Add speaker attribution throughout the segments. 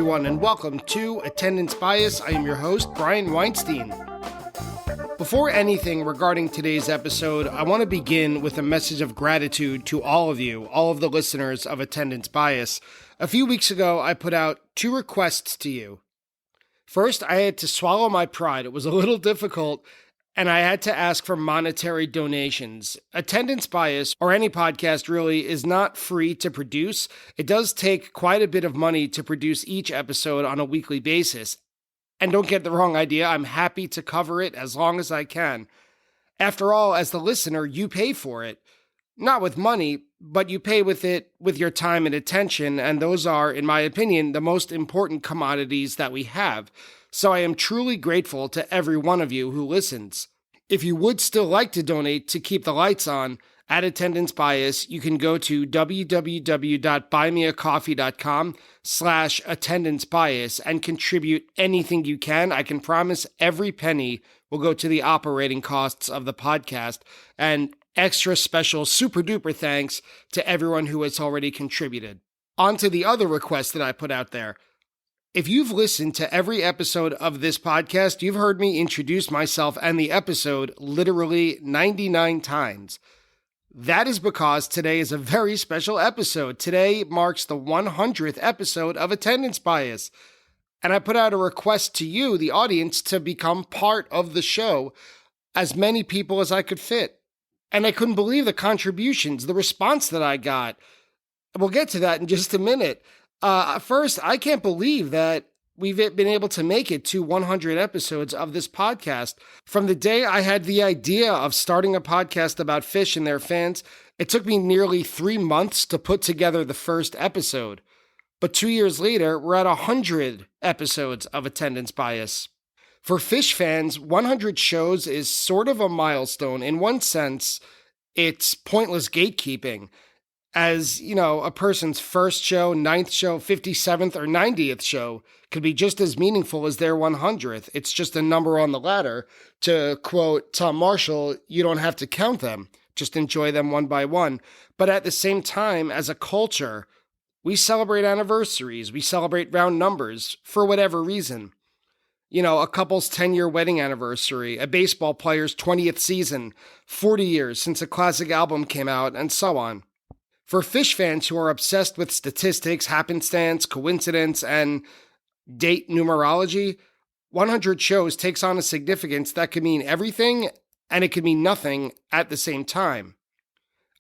Speaker 1: everyone, and welcome to Attendance Bias. I am your host, Brian Weinstein. Before anything regarding today's episode, I want to begin with a message of gratitude to all of you, all of the listeners of Attendance Bias. A few weeks ago, I put out 2 requests to you. First, I had to swallow my pride. It was a little difficult, and I had to ask for monetary donations. Attendance Bias, or any podcast really, is not free to produce. It does take quite a bit of money to produce each episode on a weekly basis. And don't get the wrong idea, I'm happy to cover it as long as I can. After all, as the listener, you pay for it. Not with money, but you pay with it with your time and attention, and those are, in my opinion, the most important commodities that we have. So I am truly grateful to every one of you who listens. If you would still like to donate to keep the lights on at Attendance Bias, you can go to www.buymeacoffee.com/attendancebias and contribute anything you can. I can promise every penny will go to the operating costs of the podcast, and extra special super duper thanks to everyone who has already contributed. On to the other request that I put out there. If you've listened to every episode of this podcast, you've heard me introduce myself and the episode literally 99 times. That is because today is a very special episode. Today marks the 100th episode of Attendance Bias. And I put out a request to you, the audience, to become part of the show, as many people as I could fit. And I couldn't believe the contributions, the response that I got. We'll get to that in just a minute. First, I can't believe that we've been able to make it to 100 episodes of this podcast. From the day I had the idea of starting a podcast about Phish and their fans, it took me nearly 3 months to put together the first episode. But 2 years later, we're at 100 episodes of Attendance Bias. For Phish fans, 100 shows is sort of a milestone. In one sense, it's pointless gatekeeping. As, you know, a person's first show, 9th show, 57th, or 90th show could be just as meaningful as their 100th. It's just a number on the ladder. To quote Tom Marshall, you don't have to count them. Just enjoy them one by one. But at the same time, as a culture, we celebrate anniversaries. We celebrate round numbers for whatever reason. You know, a couple's 10-year wedding anniversary, a baseball player's 20th season, 40 years since a classic album came out, and so on. For Phish fans who are obsessed with statistics, happenstance, coincidence, and date numerology, 100 shows takes on a significance that could mean everything and it could mean nothing at the same time.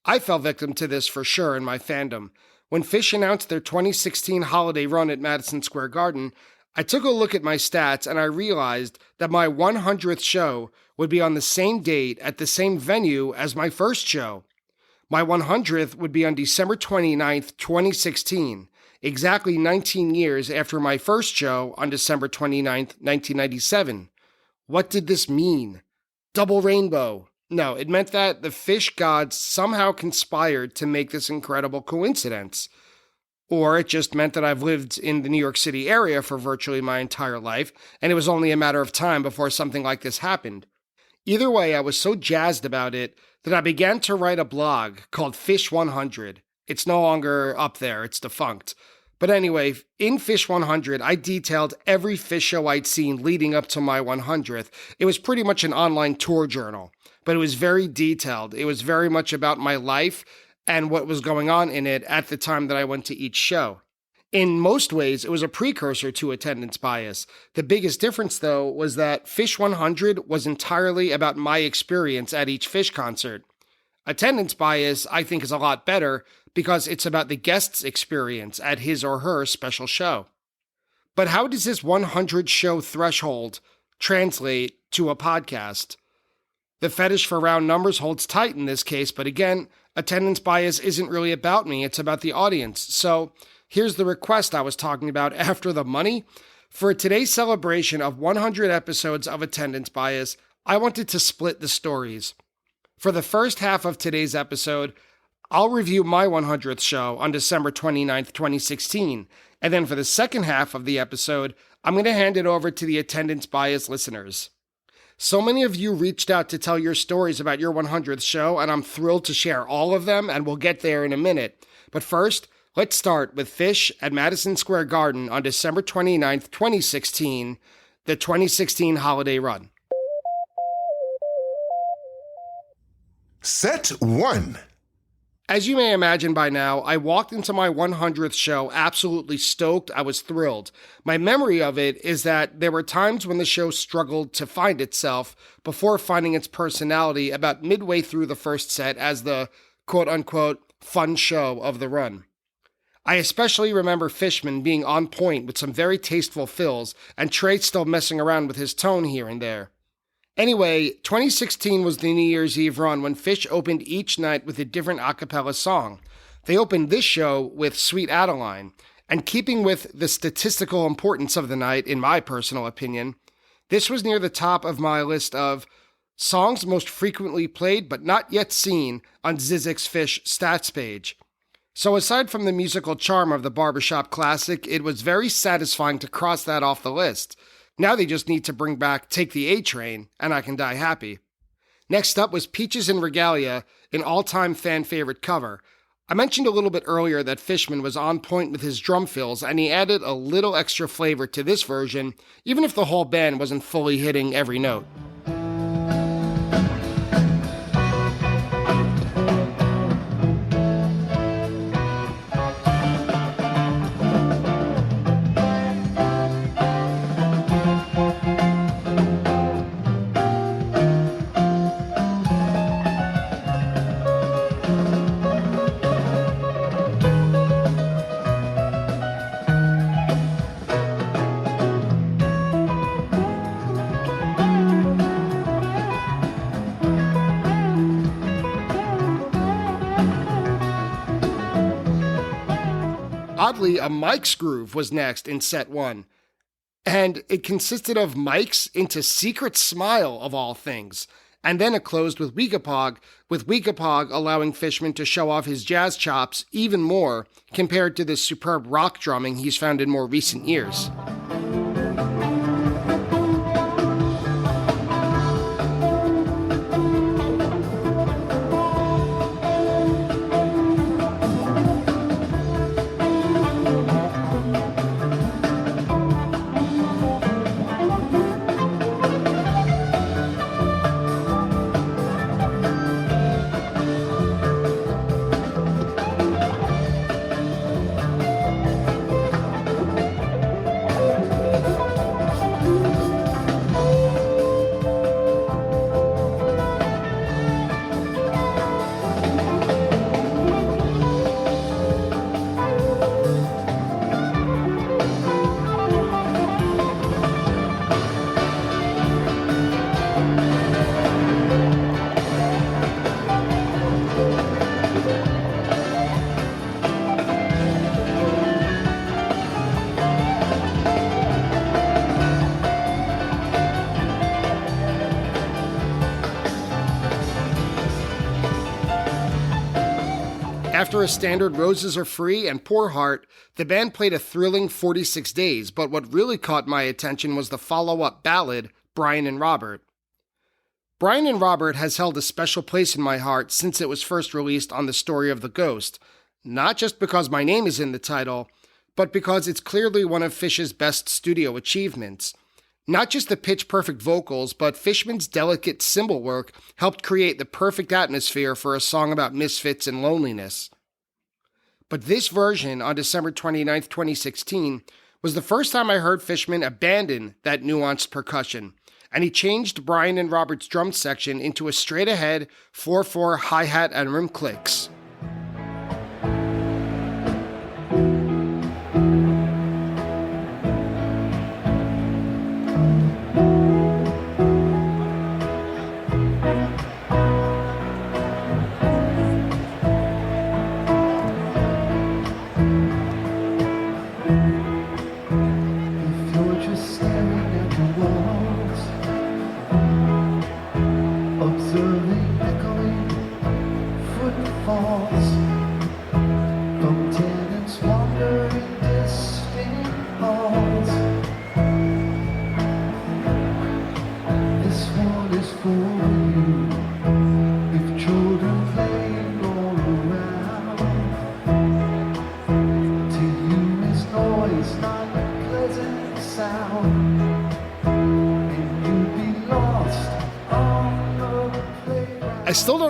Speaker 1: I fell victim to this for sure in my fandom. When Phish announced their 2016 holiday run at Madison Square Garden, I took a look at my stats and I realized that my 100th show would be on the same date at the same venue as my first show. My 100th would be on December 29th, 2016, exactly 19 years after my first show on December 29th, 1997. What did this mean? Double rainbow. No, it meant that the Phish gods somehow conspired to make this incredible coincidence. Or it just meant that I've lived in the New York City area for virtually my entire life, and it was only a matter of time before something like this happened. Either way, I was so jazzed about it that I began to write a blog called Phish 100. It's no longer up there, it's defunct. But anyway, in Phish 100, I detailed every Phish show I'd seen leading up to my 100th. It was pretty much an online tour journal, but it was very detailed. It was very much about my life and what was going on in it at the time that I went to each show. In most ways, it was a precursor to Attendance Bias. The biggest difference, though, was that Phish 100 was entirely about my experience at each Phish concert. Attendance Bias, I think, is a lot better because it's about the guest's experience at his or her special show. But how does this 100 show threshold translate to a podcast? The fetish for round numbers holds tight in this case, but again, Attendance Bias isn't really about me, it's about the audience. So here's the request I was talking about after the money. For today's celebration of 100 episodes of Attendance Bias, I wanted to split the stories. For the first half of today's episode, I'll review my 100th show on December 29th, 2016. And then for the second half of the episode, I'm going to hand it over to the Attendance Bias listeners. So many of you reached out to tell your stories about your 100th show, and I'm thrilled to share all of them, and we'll get there in a minute. But first, Let's start with Phish at Madison Square Garden on December 29th, 2016, the 2016 holiday run.
Speaker 2: Set 1.
Speaker 1: As you may imagine by now, I walked into my 100th show absolutely stoked. I was thrilled. My memory of it is that there were times when the show struggled to find itself before finding its personality about midway through the first set as the quote-unquote fun show of the run. I especially remember Fishman being on point with some very tasteful fills and Trey still messing around with his tone here and there. Anyway, 2016 was the New Year's Eve run when Phish opened each night with a different a cappella song. They opened this show with Sweet Adeline, and keeping with the statistical importance of the night, in my personal opinion, this was near the top of my list of songs most frequently played but not yet seen on Zizek's Phish stats page. So aside from the musical charm of the barbershop classic, it was very satisfying to cross that off the list. Now they just need to bring back Take the A Train, and I can die happy. Next up was Peaches and Regalia, an all-time fan favorite cover. I mentioned a little bit earlier that Fishman was on point with his drum fills, and he added a little extra flavor to this version, even if the whole band wasn't fully hitting every note. Oddly, a Mike's Groove was next in set 1, and it consisted of Mike's into Secret Smile of all things, and then it closed with Weekapog allowing Fishman to show off his jazz chops even more compared to the superb rock drumming he's found in more recent years. After a standard Roses Are Free and Poor Heart, the band played a thrilling 46 days, but what really caught my attention was the follow-up ballad, Brian and Robert. Brian and Robert has held a special place in my heart since it was first released on The Story of the Ghost, not just because my name is in the title, but because it's clearly one of Phish's best studio achievements. Not just the pitch-perfect vocals, but Fishman's delicate cymbal work helped create the perfect atmosphere for a song about misfits and loneliness. But this version, on December 29th, 2016, was the first time I heard Fishman abandon that nuanced percussion, and he changed Brian and Robert's drum section into a straight-ahead 4/4 hi-hat and rim clicks.
Speaker 3: Observing echoing footfalls.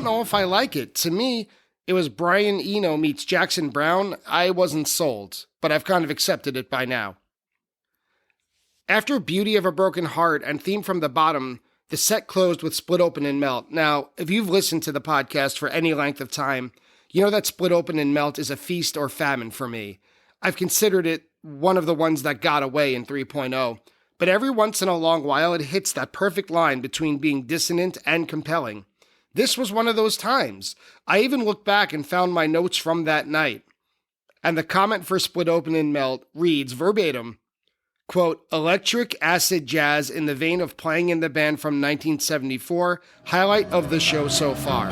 Speaker 1: don't know if I like it. To me, it was Brian Eno meets Jackson Browne. I wasn't sold, but I've kind of accepted it by now. After Beauty of a Broken Heart and Theme from the Bottom, the set closed with Split Open and Melt. Now, if you've listened to the podcast for any length of time, you know that Split Open and Melt is a feast or famine for me. I've considered it one of the ones that got away in 3.0, but every once in a long while it hits that perfect line between being dissonant and compelling. This was one of those times. I even looked back and found my notes from that night. And the comment for Split Open and Melt reads verbatim, quote, electric acid jazz in the vein of Playing in the Band from 1974, highlight of the show so far.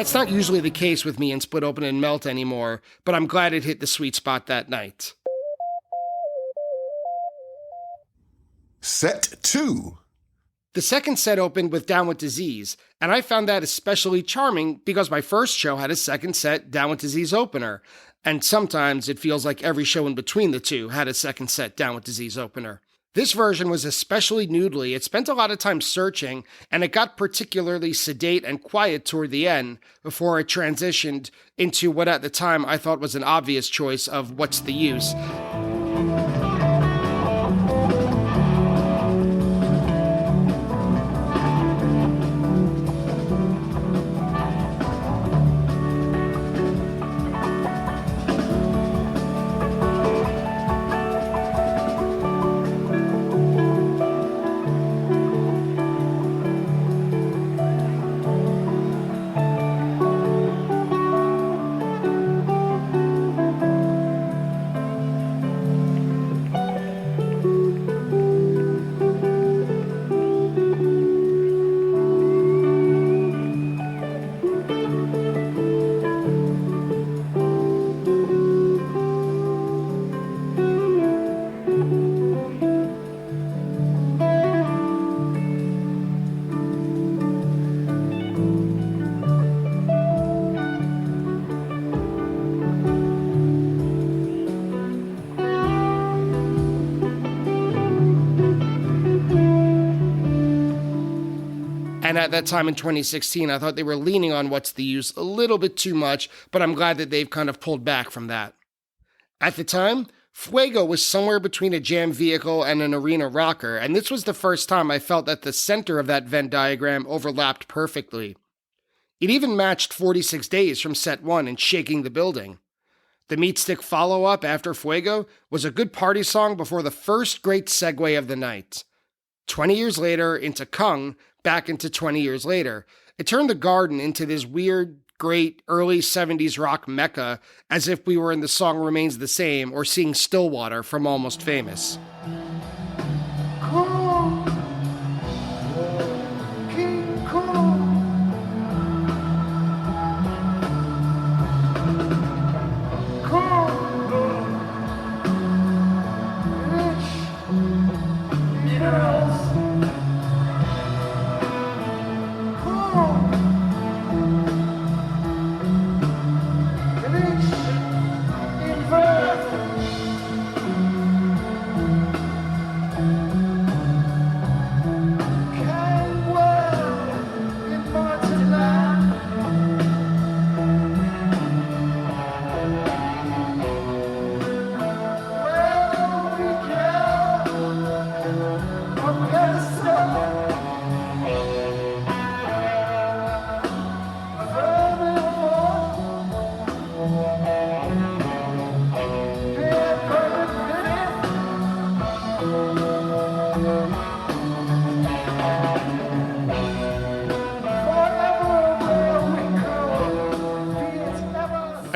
Speaker 1: That's not usually the case with me in Split Open and Melt anymore, but I'm glad it hit the sweet spot that night.
Speaker 2: Set 2.
Speaker 1: The second set opened with Down with Disease, and I found that especially charming because my first show had a second set Down with Disease opener, and sometimes it feels like every show in between the two had a second set Down with Disease opener. This version was especially noodly. It spent a lot of time searching, and it got particularly sedate and quiet toward the end before it transitioned into what at the time I thought was an obvious choice of What's the Use. And at that time in 2016, I thought they were leaning on What's the Use a little bit too much, but I'm glad that they've kind of pulled back from that. At the time, Fuego was somewhere between a jam vehicle and an arena rocker, and this was the first time I felt that the center of that Venn diagram overlapped perfectly. It even matched 46 Days from Set 1 in Shaking the Building. The Meat Stick follow-up after Fuego was a good party song before the first great segue of the night. 20 years later into Kung, back into 20 years later. It turned the Garden into this weird, great, early 70s rock mecca, as if we were in The Song Remains the Same or seeing Stillwater from Almost Famous.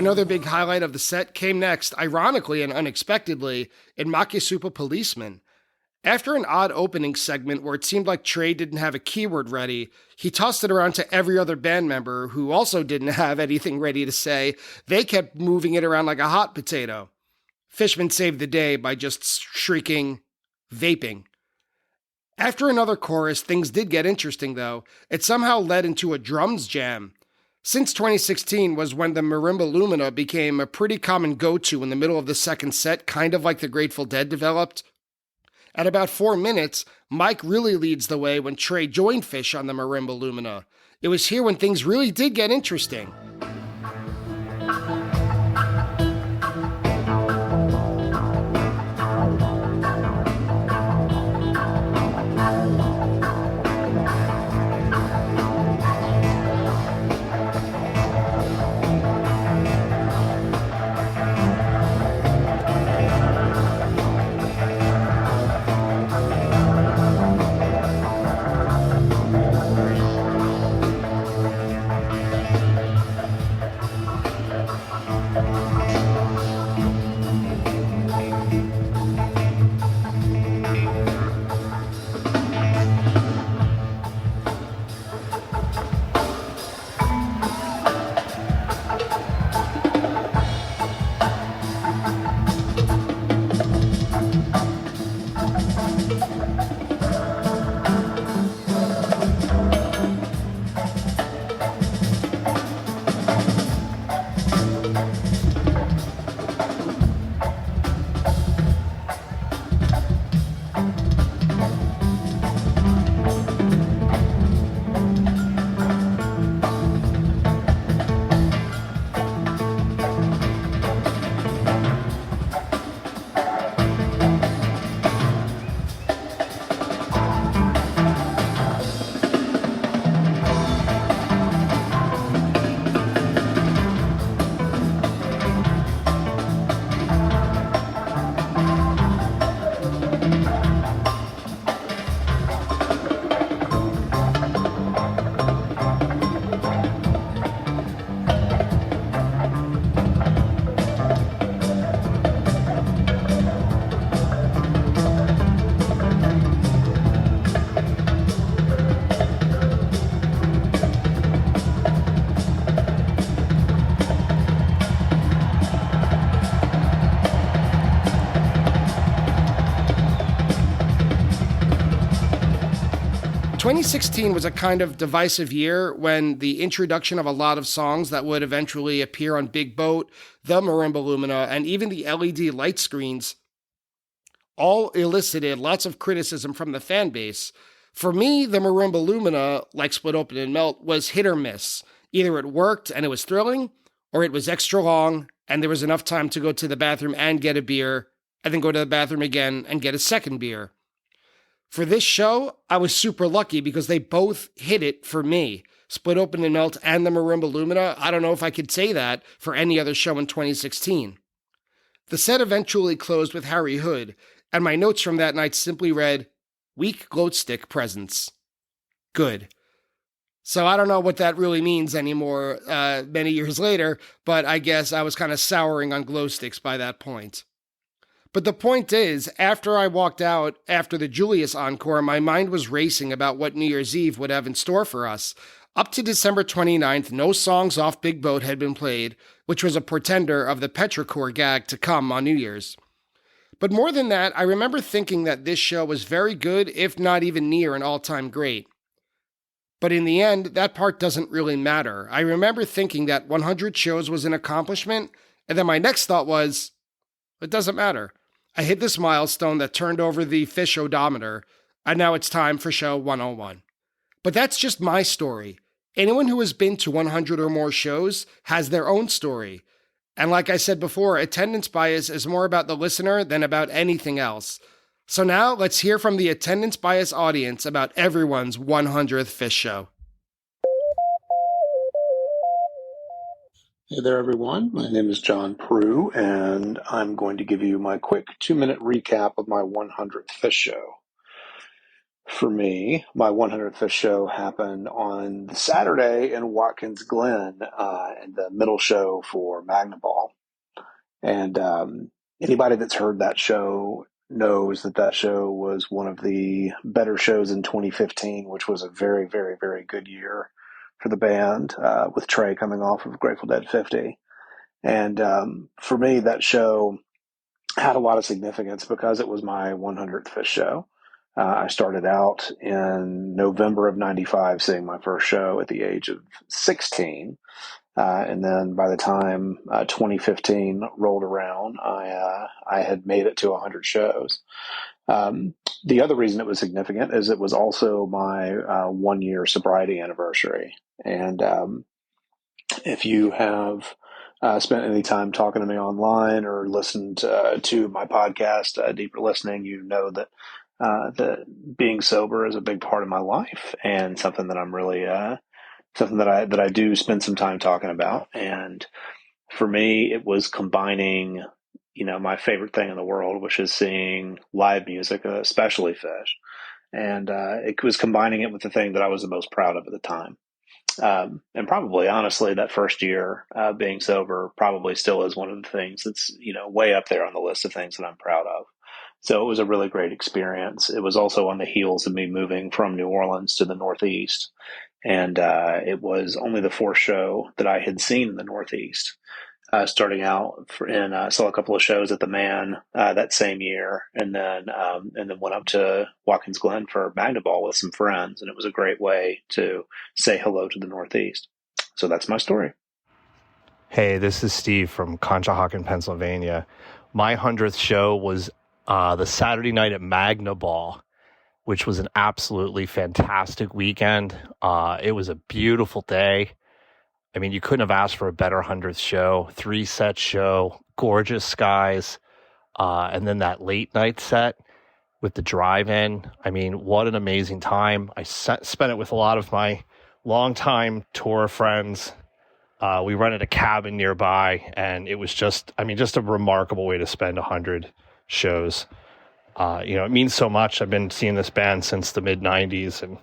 Speaker 1: another big highlight of the set came next, ironically and unexpectedly, in Makisupa Policeman. After an odd opening segment where it seemed like Trey didn't have a keyword ready, he tossed it around to every other band member who also didn't have anything ready to say. They kept moving it around like a hot potato. Fishman saved the day by just shrieking, "Vaping." After another chorus, things did get interesting though. It somehow led into a drums jam. Since 2016 was when the Marimba Lumina became a pretty common go-to in the middle of the second set, kind of like the Grateful Dead developed. At about 4 minutes, Mike really leads the way when Trey joined Phish on the Marimba Lumina. It was here when things really did get interesting. 2016 was a kind of divisive year when the introduction of a lot of songs that would eventually appear on Big Boat, the Marimba Lumina, and even the LED light screens all elicited lots of criticism from the fan base. For me, the Marimba Lumina, like Split Open and Melt, was hit or miss. Either it worked and it was thrilling, or it was extra long and there was enough time to go to the bathroom and get a beer, and then go to the bathroom again and get a second beer. For this show, I was super lucky because they both hit it for me. Split Open and Melt and the Marimba Lumina, I don't know if I could say that for any other show in 2016. The set eventually closed with Harry Hood, and my notes from that night simply read, "Weak glow stick presence." Good. So I don't know what that really means anymore many years later, but I guess I was kind of souring on glow sticks by that point. But the point is, after I walked out after the Julius encore, my mind was racing about what New Year's Eve would have in store for us. Up to December 29th, no songs off Big Boat had been played, which was a portender of the Petrichor gag to come on New Year's. But more than that, I remember thinking that this show was very good, if not even near an all-time great. But in the end, that part doesn't really matter. I remember thinking that 100 shows was an accomplishment, and then my next thought was, it doesn't matter. I hit this milestone that turned over the Phish odometer, and now it's time for show 101. But that's just my story. Anyone who has been to 100 or more shows has their own story. And like I said before, attendance bias is more about the listener than about anything else. So now let's hear from the attendance bias audience about everyone's 100th Phish show.
Speaker 2: Hey there, everyone. My name is John Prue, and I'm going to give you my quick 2-minute recap of my 100th Phish show. For me, my 100th Phish show happened on the Saturday in Watkins Glen, in the middle show for Magnaball. And anybody that's heard that show knows that that show was one of the better shows in 2015, which was a very, very, very good year for the band, with Trey coming off of Grateful Dead 50. And for me, that show had a lot of significance because it was my 100th Phish show. I started out in November of 95 seeing my first show at the age of 16. And then by the time 2015 rolled around, I had made it to 100 shows. The other reason it was significant is it was also my 1 year sobriety anniversary. And if you have spent any time talking to me online or listened to my podcast, Deeper Listening, you know that that being sober is a big part of my life and something that I'm really something that I do spend some time talking about. And for me, it was combining, my favorite thing in the world, which is seeing live music, especially Phish, and it was combining it with the thing that I was the most proud of at the time. And probably, honestly, that first year being sober probably still is one of the things that's, way up there on the list of things that I'm proud of. So it was a really great experience. It was also on the heels of me moving from New Orleans to the Northeast. And it was only the fourth show that I had seen in the Northeast. Starting out saw a couple of shows at the Man that same year, and then went up to Watkins Glen for Magnaball with some friends, and it was a great way to say hello to the Northeast. So that's my story.
Speaker 3: Hey, this is Steve from Conshohocken, Pennsylvania. My 100th show was the Saturday night at Magnaball, which was an absolutely fantastic weekend. It was a beautiful day. I mean, you couldn't have asked for a better 100th show. 3-set show, gorgeous skies, and then that late night set with the drive-in. I mean, what an amazing time. I spent it with a lot of my longtime tour friends. We rented a cabin nearby, and it was just a remarkable way to spend 100 shows. It means so much. I've been seeing this band since the mid-90s, and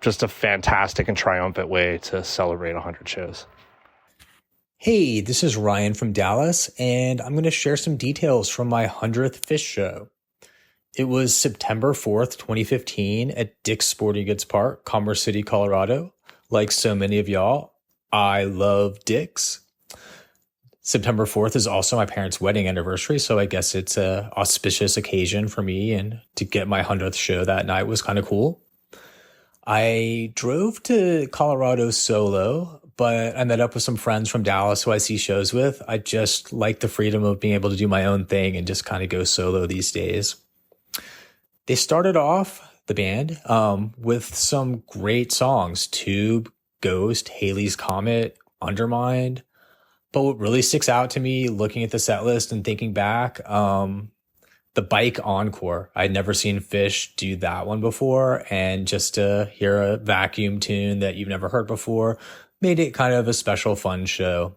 Speaker 3: just a fantastic and triumphant way to celebrate 100 shows.
Speaker 4: Hey, this is Ryan from Dallas, and I'm going to share some details from my 100th Phish show. It was September 4th, 2015 at Dick's Sporting Goods Park, Commerce City, Colorado. Like so many of y'all, I love Dick's. September 4th is also my parents' wedding anniversary, so I guess it's an auspicious occasion for me, and to get my 100th show that night was kind of cool. I drove to Colorado solo, but I met up with some friends from Dallas who I see shows with. I just like the freedom of being able to do my own thing and just kind of go solo these days. They started off, the band, with some great songs: Tube, Ghost, Haley's Comet, Undermined. But what really sticks out to me looking at the set list and thinking back, the Bike Encore. I'd never seen Phish do that one before, and just to hear a vacuum tune that you've never heard before made it kind of a special, fun show.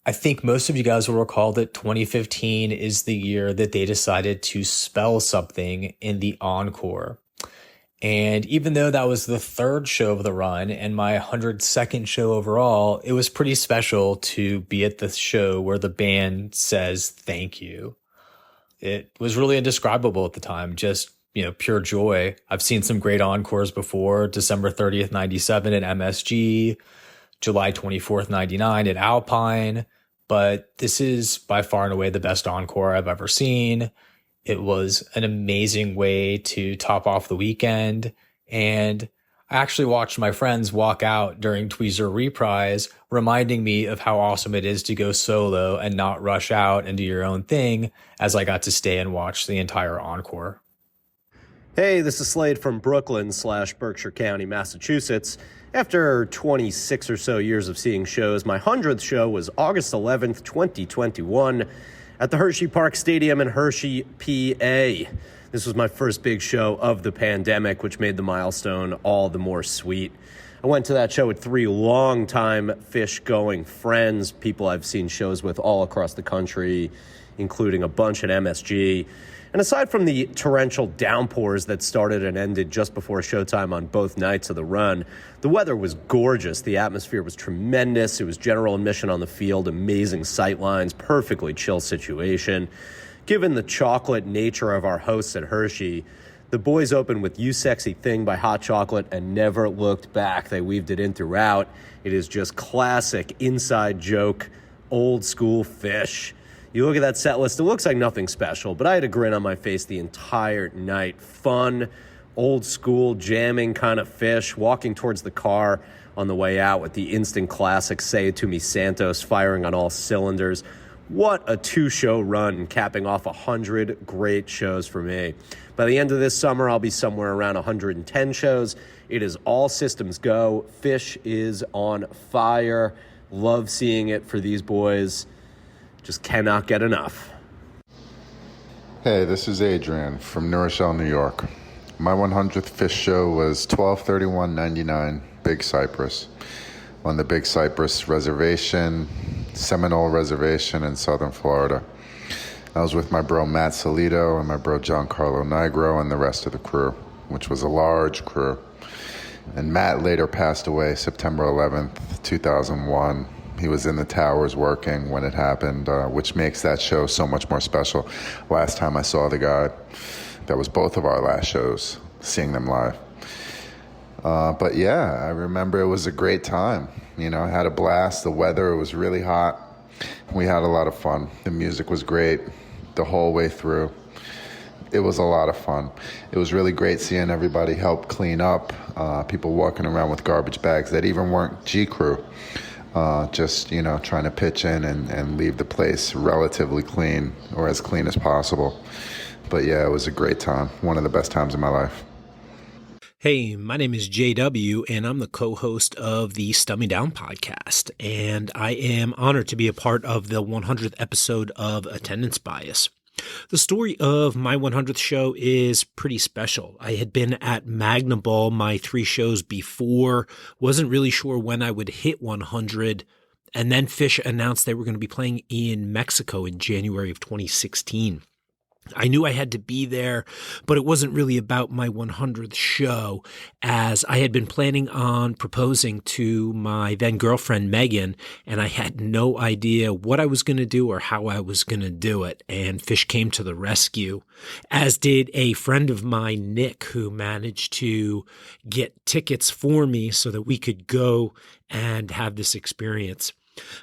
Speaker 4: I think most of you guys will recall that 2015 is the year that they decided to spell something in the encore. And even though that was the third show of the run and my 102nd show overall, it was pretty special to be at the show where the band says thank you. It was really indescribable at the time, just, pure joy. I've seen some great encores before: December 30th, 97 at MSG, July 24th, 99 at Alpine. But this is by far and away the best encore I've ever seen. It was an amazing way to top off the weekend. And I actually watched my friends walk out during Tweezer Reprise, reminding me of how awesome it is to go solo and not rush out and do your own thing, as I got to stay and watch the entire encore.
Speaker 5: Hey, this is Slade from Brooklyn/Berkshire County, Massachusetts. After 26 or so years of seeing shows, my 100th show was August 11th, 2021 at the Hershey Park Stadium in Hershey, PA. This was my first big show of the pandemic, which made the milestone all the more sweet. I went to that show with 3 longtime Phish-going friends, people I've seen shows with all across the country, including a bunch at MSG. And aside from the torrential downpours that started and ended just before showtime on both nights of the run, the weather was gorgeous. The atmosphere was tremendous. It was general admission on the field, amazing sightlines, perfectly chill situation. Given the chocolate nature of our hosts at Hershey, the boys opened with You Sexy Thing by Hot Chocolate and never looked back. They weaved it in throughout. It is just classic inside joke, old school Phish. You look at that set list, it looks like nothing special, but I had a grin on my face the entire night. Fun, old school, jamming kind of Phish, walking towards the car on the way out with the instant classic Say It To Me Santos firing on all cylinders. What a 2-show run, capping off 100 great shows for me. By the end of this summer, I'll be somewhere around 110 shows. It is all systems go. Phish is on fire. Love seeing it for these boys. Just cannot get enough.
Speaker 6: Hey, this is Adrian from New Rochelle, New York. My 100th Phish show was 12/31/99, Big Cypress, on the Big Cypress Reservation, Seminole Reservation in southern Florida. I was with my bro Matt Solito and my bro Giancarlo Nigro and the rest of the crew, which was a large crew. And Matt later passed away September 11th, 2001. He was in the towers working when it happened, which makes that show so much more special. Last time I saw the guy, that was both of our last shows, seeing them live. But yeah, I remember it was a great time. You know, I had a blast. The weather was really hot. We had a lot of fun. The music was great the whole way through. It was a lot of fun. It was really great seeing everybody help clean up, people walking around with garbage bags that even weren't G Crew. Just, you know, trying to pitch in and leave the place relatively clean or as clean as possible. But yeah, it was a great time. One of the best times in my life.
Speaker 7: Hey, my name is JW, and I'm the co-host of the Stump Me Down podcast, and I am honored to be a part of the 100th episode of Attendance Bias. The story of my 100th show is pretty special. I had been at Magnaball my 3 shows before, wasn't really sure when I would hit 100, and then Phish announced they were going to be playing in Mexico in January of 2016. I knew I had to be there, but it wasn't really about my 100th show, as I had been planning on proposing to my then girlfriend, Megan, and I had no idea what I was going to do or how I was going to do it. And Phish came to the rescue, as did a friend of mine, Nick, who managed to get tickets for me so that we could go and have this experience.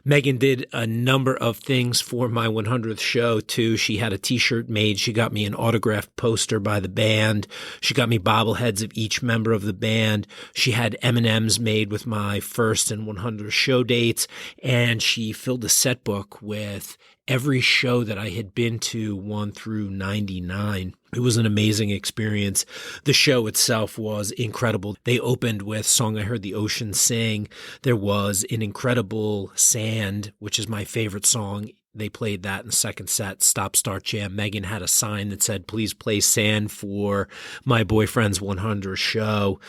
Speaker 7: Megan did a number of things for my 100th show, too. She had a T-shirt made. She got me an autographed poster by the band. She got me bobbleheads of each member of the band. She had M&Ms made with my first and 100th show dates. And she filled a set book with every show that I had been to 1 through 99. It was an amazing experience. The show itself was incredible. They opened with Song I Heard the Ocean Sing. There was an incredible Sand, which is my favorite song. They played that in the second set, Stop, Start, Jam. Megan had a sign that said, "Please play Sand for my boyfriend's 100th show."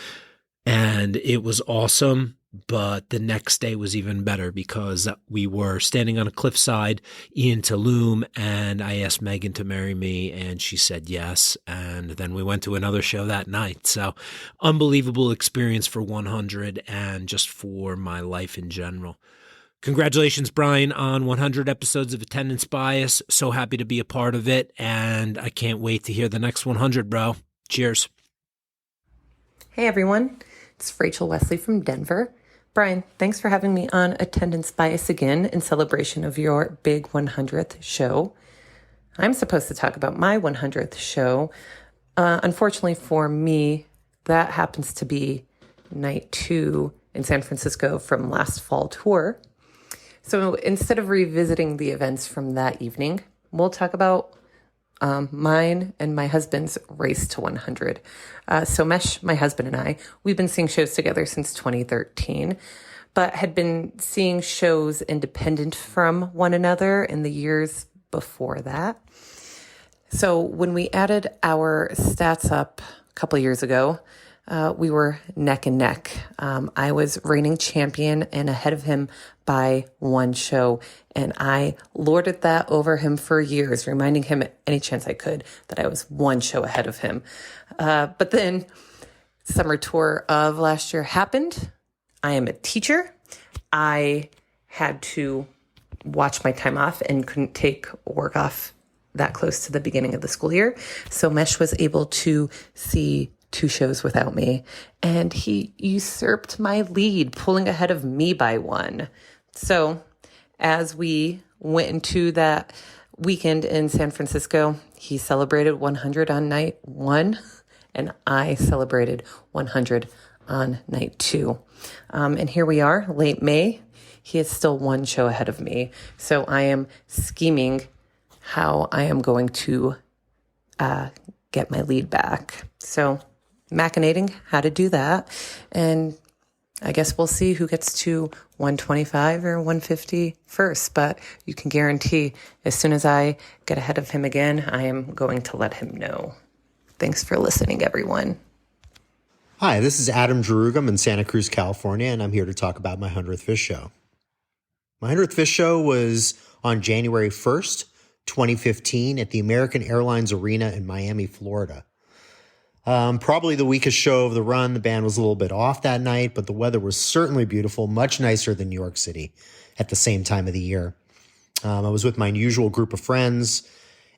Speaker 7: And it was awesome. But the next day was even better because we were standing on a cliffside in Tulum, and I asked Megan to marry me, and she said yes. And then we went to another show that night. So unbelievable experience for 100 and just for my life in general. Congratulations, Brian, on 100 episodes of Attendance Bias. So happy to be a part of it, and I can't wait to hear the next 100, bro. Cheers.
Speaker 8: Hey, everyone. It's Rachel Wesley from Denver. Brian, thanks for having me on Attendance Bias again in celebration of your big 100th show. I'm supposed to talk about my 100th show. Unfortunately for me, that happens to be night 2 in San Francisco from last fall tour. So instead of revisiting the events from that evening, we'll talk about mine and my husband's race to 100. So Mesh, my husband, and I, we've been seeing shows together since 2013, but had been seeing shows independent from one another in the years before that. So when we added our stats up a couple years ago, we were neck and neck. I was reigning champion and ahead of him by one show. And I lorded that over him for years, reminding him at any chance I could that I was one show ahead of him. But then summer tour of last year happened. I am a teacher. I had to watch my time off and couldn't take work off that close to the beginning of the school year. So Mesh was able to see 2 shows without me, and he usurped my lead, pulling ahead of me by 1. So as we went into that weekend in San Francisco, he celebrated 100 on night 1, and I celebrated 100 on night 2. And here we are, late May. He is still 1 show ahead of me. So I am scheming how I am going to get my lead back. So machinating how to do that. And I guess we'll see who gets to 125 or 150 first. But you can guarantee as soon as I get ahead of him again, I am going to let him know. Thanks for listening, everyone.
Speaker 9: Hi, this is Adam Jerugam in Santa Cruz, California, and I'm here to talk about my 100th Phish show. My 100th Phish show was on January 1st, 2015 at the American Airlines Arena in Miami, Florida. Probably the weakest show of the run. The band was a little bit off that night, but the weather was certainly beautiful, much nicer than New York City at the same time of the year. I was with my usual group of friends,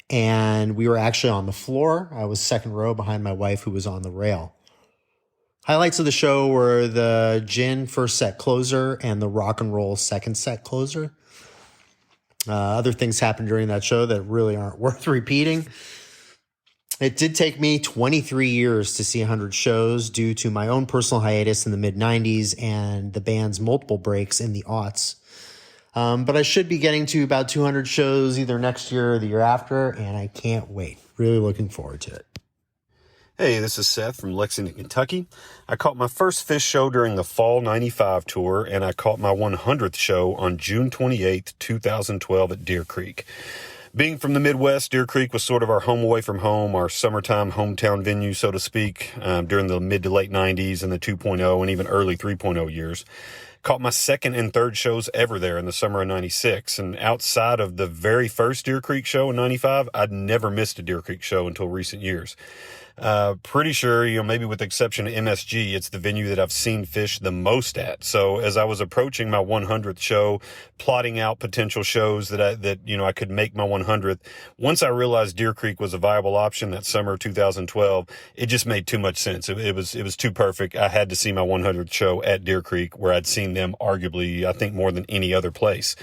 Speaker 9: and we were actually on the floor. I was second row behind my wife, who was on the rail. Highlights of the show were the gin first set closer and the rock and roll second set closer. Other things happened during that show that really aren't worth repeating. It did take me 23 years to see 100 shows due to my own personal hiatus in the mid-90s and the band's multiple breaks in the aughts. But I should be getting to about 200 shows either next year or the year after, and I can't wait. Really looking forward to it.
Speaker 10: Hey, this is Seth from Lexington, Kentucky. I caught my first Phish show during the Fall 95 tour, and I caught my 100th show on June 28th, 2012 at Deer Creek. Being from the Midwest, Deer Creek was sort of our home away from home, our summertime hometown venue, so to speak, during the mid to late 90s and the 2.0 and even early 3.0 years. Caught my second and third shows ever there in the summer of 96. And outside of the very first Deer Creek show in 95, I'd never missed a Deer Creek show until recent years. Pretty sure, maybe with the exception of MSG, it's the venue that I've seen Phish the most at. So as I was approaching my 100th show, plotting out potential shows that I could make my 100th, once I realized Deer Creek was a viable option that summer of 2012, it just made too much sense. It was too perfect. I had to see my 100th show at Deer Creek, where I'd seen them arguably, I think, more than any other place.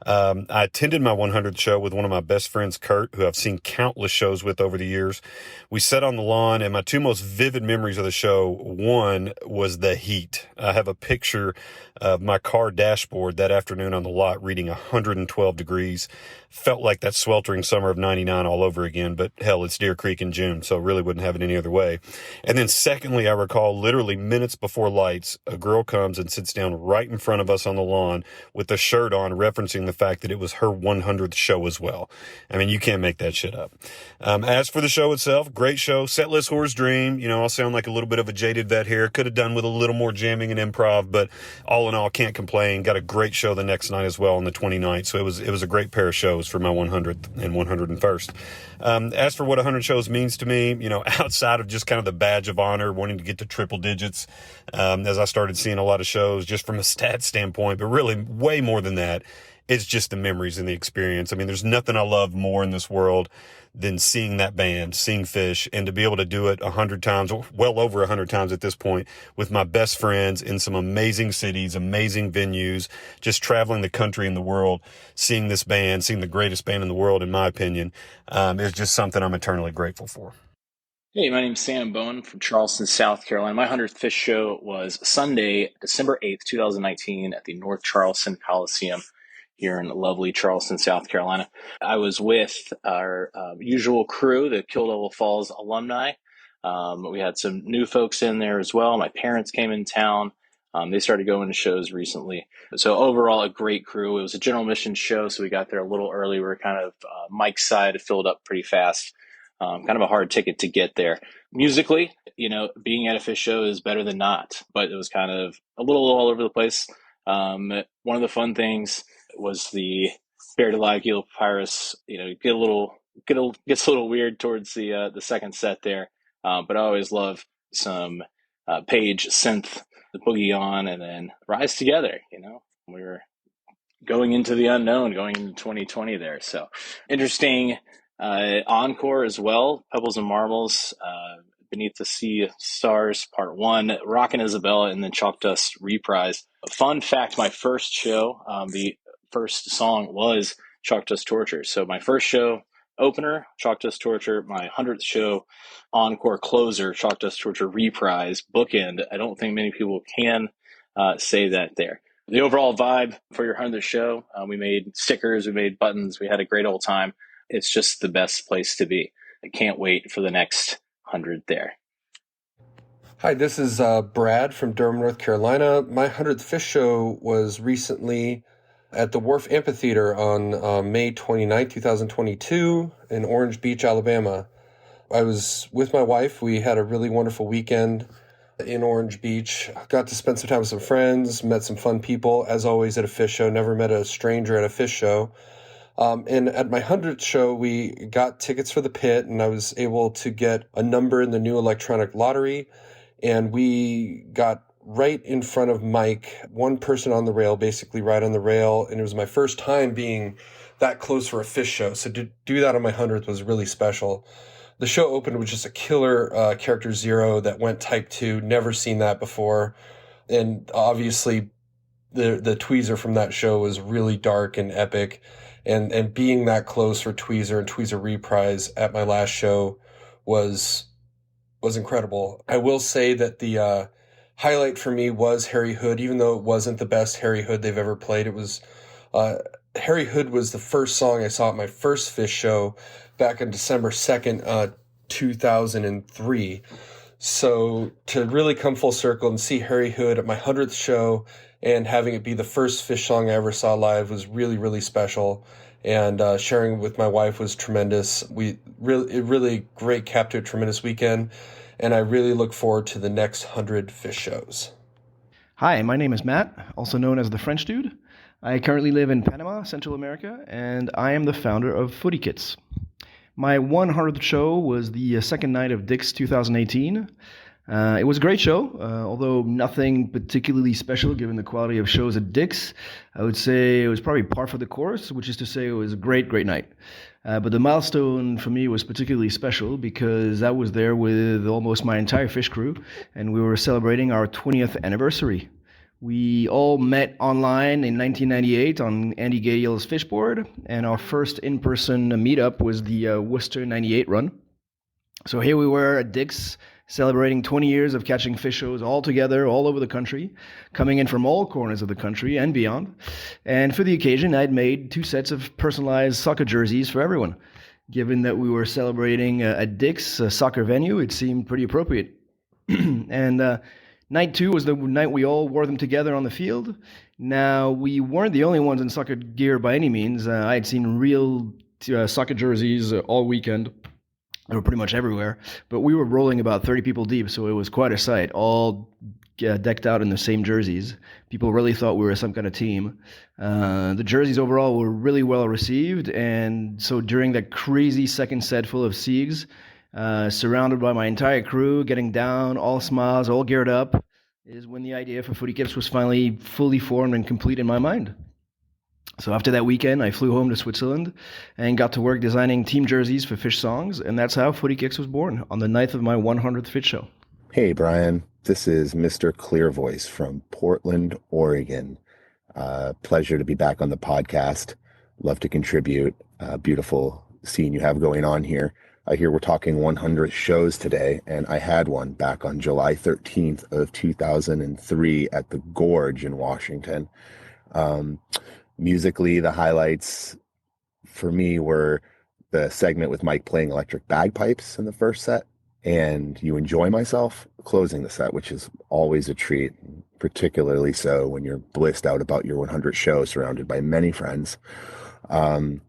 Speaker 10: I attended my 100th show with one of my best friends, Kurt, who I've seen countless shows with over the years. We sat on the lawn, and my 2 most vivid memories of the show, one was the heat. I have a picture of my car dashboard that afternoon on the lot reading 112 degrees. Felt like that sweltering summer of 99 all over again, but hell, it's Deer Creek in June, so really wouldn't have it any other way. And then secondly, I recall literally minutes before lights, a girl comes and sits down right in front of us on the lawn with a shirt on referencing the fact that it was her 100th show as well. I mean, you can't make that shit up. As for the show itself, great show. Setlist Horror's Dream. I'll sound like a little bit of a jaded vet here. Could have done with a little more jamming and improv, but all in all, can't complain. Got a great show the next night as well on the 29th. So it was a great pair of shows for my 100th and 101st. As for what 100 shows means to me, outside of just kind of the badge of honor, wanting to get to triple digits, as I started seeing a lot of shows just from a stat standpoint, but really way more than that, it's just the memories and the experience. I mean, there's nothing I love more in this world than seeing that band, seeing Phish, and to be able to do it 100 times, well over 100 times at this point, with my best friends in some amazing cities, amazing venues, just traveling the country and the world, seeing this band, seeing the greatest band in the world, in my opinion, is just something I'm eternally grateful for.
Speaker 11: Hey, my name's Sam Bowen from Charleston, South Carolina. My 100th Phish show was Sunday, December 8th, 2019 at the North Charleston Coliseum here in lovely Charleston, South Carolina. I was with our usual crew, the Kill Devil Falls alumni. We had some new folks in there as well. My parents came in town. They started going to shows recently. So overall, a great crew. It was a general admission show, so we got there a little early. We were kind of Mike's side filled up pretty fast. kind of a hard ticket to get there. Musically, being at a Phish show is better than not, but it was kind of a little all over the place. One of the fun things was the Buried Alive Gila Papyrus. Gets a little weird towards the second set there, but I always love some Page synth, the Boogie On, and then Rise Together. We were going into the unknown, going into 2020 there. So interesting encore as well. Pebbles and Marbles, Beneath the Sea of Stars, Part 1, Rockin' Isabella, and then Chalk Dust Reprise. Fun fact, my first show, the first song was Chalk Dust Torture. So my first show opener, Chalk Dust Torture, my 100th show encore closer, Chalk Dust Torture Reprise, bookend. I don't think many people can say that there. The overall vibe for your 100th show, we made stickers, we made buttons, we had a great old time. It's just the best place to be. I can't wait for the next 100 there.
Speaker 12: Hi, this is Brad from Durham, North Carolina. My 100th Phish show was recently at the Wharf Amphitheater on May 29, 2022 in Orange Beach, Alabama. I was with my wife. We had a really wonderful weekend in Orange Beach. Got to spend some time with some friends, met some fun people, as always at a Phish show. Never met a stranger at a Phish show. And at my 100th show, we got tickets for the pit, and I was able to get a number in the new electronic lottery. And we got right in front of Mike, one person on the rail, basically right on the rail. And it was my first time being that close for a Phish show. So to do that on my 100th was really special. The show opened with just a killer Character Zero that went Type 2. Never seen that before. And obviously the Tweezer from that show was really dark and epic. And being that close for Tweezer and Tweezer Reprise at my last show was incredible. I will say that the highlight for me was Harry Hood, even though it wasn't the best Harry Hood they've ever played. It was Harry Hood was the first song I saw at my first Phish show back on December 2nd, 2003. So to really come full circle and see Harry Hood at my 100th show and having it be the first Phish song I ever saw live was really, really special. And sharing with my wife was tremendous. It really great cap to a tremendous weekend. And I really look forward to the next 100 Phish shows.
Speaker 13: Hi, my name is Matt, also known as the French Dude. I currently live in Panama, Central America, and I am the founder of Footy Kits. My 100th show was the second night of Dick's 2018. It was a great show, although nothing particularly special given the quality of shows at Dick's. I would say it was probably par for the course, which is to say it was a great, great night. But the milestone for me was particularly special because I was there with almost my entire Phish crew, and we were celebrating our 20th anniversary. We all met online in 1998 on Andy Gale's Fishboard, and our first in-person meetup was the Worcester 98 run. So here we were at Dick's, celebrating 20 years of catching Phish shows all together, all over the country, coming in from all corners of the country and beyond. And for the occasion, I'd made 2 sets of personalized soccer jerseys for everyone. Given that we were celebrating at Dick's, a soccer venue, it seemed pretty appropriate. And night 2 was the night we all wore them together on the field. Now, we weren't the only ones in soccer gear by any means. I had seen real soccer jerseys all weekend. They were pretty much everywhere, but we were rolling about 30 people deep, so it was quite a sight, all decked out in the same jerseys. People really thought we were some kind of team. The jerseys overall were really well received, and so during that crazy second set full of Siegs, surrounded by my entire crew, getting down, all smiles, all geared up, is when the idea for Footy Kits was finally fully formed and complete in my mind. So after that weekend, I flew home to Switzerland and got to work designing team jerseys for Phish songs, and that's how Footy Kicks was born, on the night of my 100th Phish show.
Speaker 14: Hey, Brian. This is Mr. Clear Voice from Portland, Oregon. Pleasure to be back on the podcast. Love to contribute. Beautiful scene you have going on here. I hear we're talking 100 shows today, and I had one back on July 13th of 2003 at the Gorge in Washington. Musically, the highlights for me were the segment with Mike playing electric bagpipes in the first set, and You Enjoy Myself closing the set, which is always a treat, particularly so when you're blissed out about your 100 show surrounded by many friends. And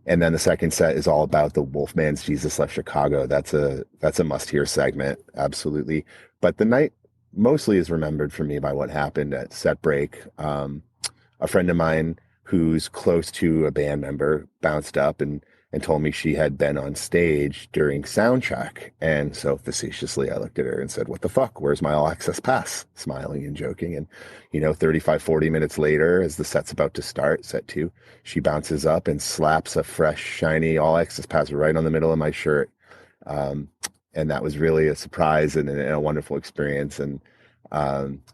Speaker 14: And then the second set is all about the Wolfman's Jesus Left Chicago. That's a must-hear segment, absolutely. But the night mostly is remembered for me by what happened at set break. A friend of mine who's close to a band member bounced up and told me she had been on stage during sound check. And so facetiously, I looked at her and said, "What the fuck? Where's my all access pass?" Smiling and joking. And, 35, 40 minutes later, as the set's about to start, set 2, she bounces up and slaps a fresh, shiny all access pass right on the middle of my shirt. And that was really a surprise and a wonderful experience. And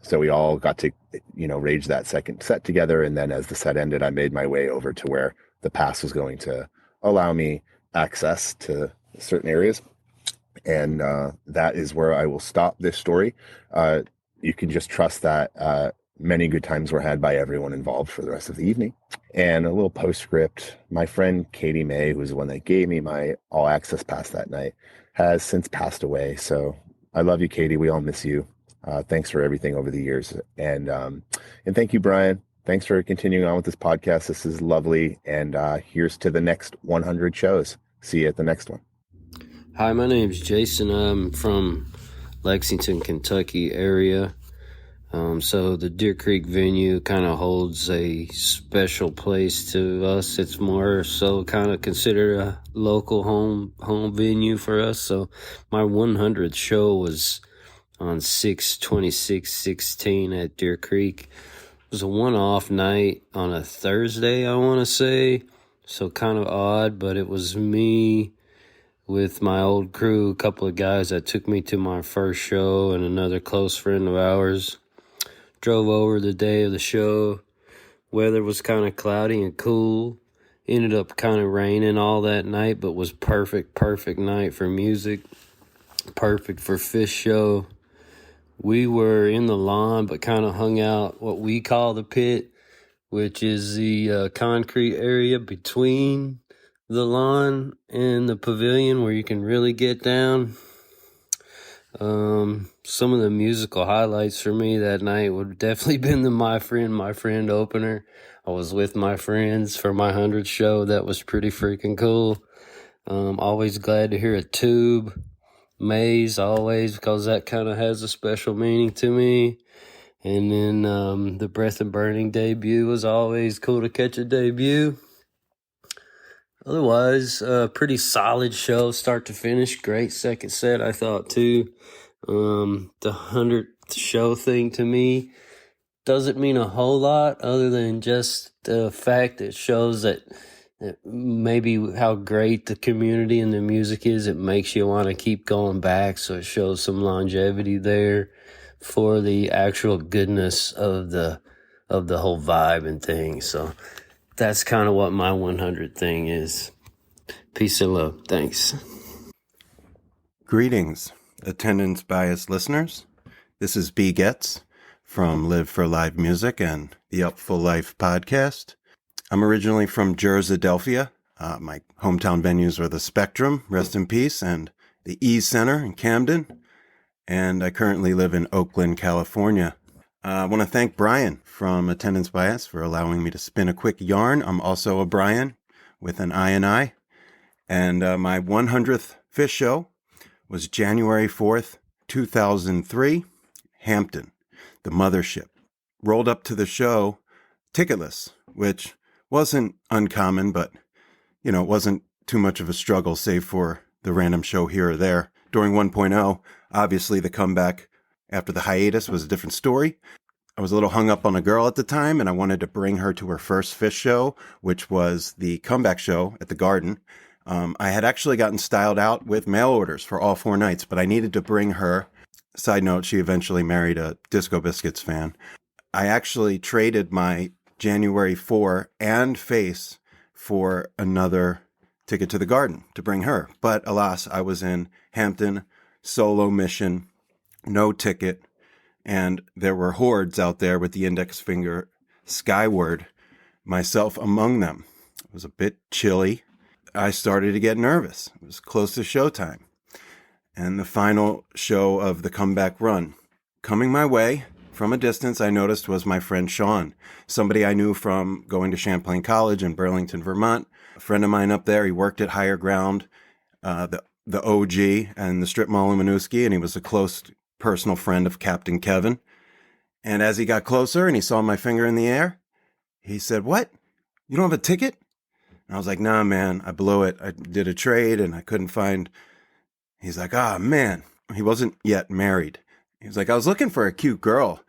Speaker 14: so we all got to, rage that second set together. And then as the set ended, I made my way over to where the pass was going to allow me access to certain areas. And that is where I will stop this story. You can just trust that many good times were had by everyone involved for the rest of the evening. And a little postscript, my friend Katie May, who was the one that gave me my all access pass that night, has since passed away. So I love you, Katie. We all miss you. Thanks for everything over the years. And thank you, Brian. Thanks for continuing on with this podcast. This is lovely. And here's to the next 100 shows. See you at the next one.
Speaker 15: Hi, my name's Jason. I'm from Lexington, Kentucky area. So the Deer Creek venue kind of holds a special place to us. It's more so kind of considered a local home venue for us. So my 100th show was on 6/26/16 at Deer Creek. It was a one-off night on a Thursday, I want to say. So kind of odd, but it was me with my old crew, a couple of guys that took me to my first show, and another close friend of ours. Drove over the day of the show. Weather was kind of cloudy and cool. Ended up kind of raining all that night, but was perfect night for music. Perfect for Phish show. We were in the lawn, but kind of hung out what we call the pit, which is the concrete area between the lawn and the pavilion where you can really get down. Some of the musical highlights for me that night would have definitely been the My Friend opener. I was with my friends for my 100th show. That was pretty freaking cool. Always glad to hear a tube. Maze, always, because that kind of has a special meaning to me. And then the Breath and Burning debut was always cool to catch a debut. Otherwise, pretty solid show, start to finish. Great second set, I thought, too. The 100th show thing to me doesn't mean a whole lot other than just the fact it shows that maybe how great the community and the music is. It makes you want to keep going back, so it shows some longevity there for the actual goodness of the whole vibe and thing. So that's kind of what my 100 thing is. Peace and love. Thanks.
Speaker 10: Greetings, attendance bias listeners. This is B. Getz from Live for Live Music and the Upful Life podcast. I'm originally from Jerseydelphia. My hometown venues are the Spectrum, rest in peace, and the E Center in Camden. And I currently live in Oakland, California. I want to thank Brian from Attendance Bias for allowing me to spin a quick yarn. I'm also a Brian with an I and I. And my 100th Phish show was January 4th, 2003, Hampton, the mothership. Rolled up to the show ticketless, which wasn't uncommon, but, it wasn't too much of a struggle, save for the random show here or there. During 1.0, obviously the comeback after the hiatus was a different story. I was a little hung up on a girl at the time, and I wanted to bring her to her first Phish show, which was the comeback show at the Garden. I had actually gotten styled out with mail orders for all 4 nights, but I needed to bring her. Side note, she eventually married a Disco Biscuits fan. I actually traded my January 4 and Face for another ticket to the Garden to bring her. But alas, I was in Hampton, solo mission, no ticket, and there were hordes out there with the index finger skyward, myself among them. It was a bit chilly. I started to get nervous. It was close to showtime. And the final show of the comeback run. Coming my way from a distance, I noticed was my friend Sean, somebody I knew from going to Champlain College in Burlington, Vermont.
Speaker 16: a friend of mine up there. He worked at Higher Ground, the OG, and the strip mall in Winooski, and he was a close personal friend of Captain Kevin. And as he got closer and he saw my finger in the air, he said, "What? You don't have a ticket?" And I was like, "Nah, man, I blew it. I did a trade and I couldn't find." He's like, "Ah, man." He wasn't yet married. He was like, "I was looking for a cute girl